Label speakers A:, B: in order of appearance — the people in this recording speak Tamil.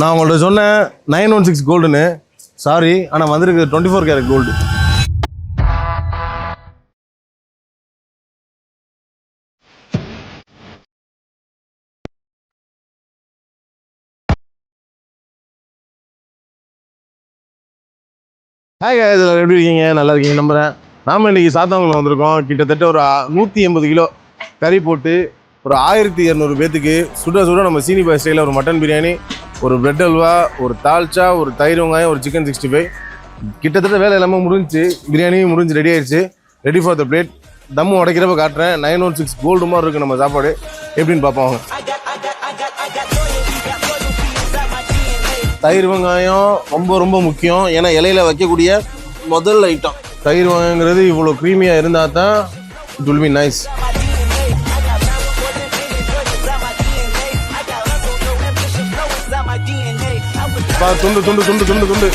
A: நான் உங்கள்ட்ட சொன்னேன் 916 கோல்டுன்னு, சாரி, ஆனால் வந்திருக்கு 24 கேரட் கோல்டு. ஹாய் guys, எல்லாரும் எப்படி இருக்கீங்க? நல்லா இருக்கீங்க நம்புறேன். நாம இன்னைக்கு சாத்தாங்குளம் வந்திருக்கோம். கிட்டத்தட்ட ஒரு 180 கிலோ கறி போட்டு ஒரு 1200 பேத்துக்கு சுட சுட நம்ம சீனி பாய் ஸ்டைலில் ஒரு மட்டன் பிரியாணி, ஒரு பிரெட் அல்வா, ஒரு தால்ச்சா, ஒரு தயிர் வெங்காயம், ஒரு சிக்கன் 65. கிட்டத்தட்ட வேலை எல்லாமே முடிஞ்சு, பிரியாணியும் முடிஞ்சு ரெடி ஆயிடுச்சு. Ready for the plate. தம்மு உடைக்கிறப்ப காட்டுறேன். 916 கோல்டு மாதிரி இருக்குது நம்ம சாப்பாடு. எப்படின்னு பார்ப்போம். தயிர் வெங்காயம் ரொம்ப ரொம்ப முக்கியம். ஏன்னா இலையில வைக்கக்கூடிய முதல் ஐட்டம் தயிர் வெங்காயங்கிறது. இவ்வளோ க்ரீமியாக இருந்தால் தான் இட் வில் பி நைஸ். துண்டு துண்டு துண்டு துண்டு துண்டு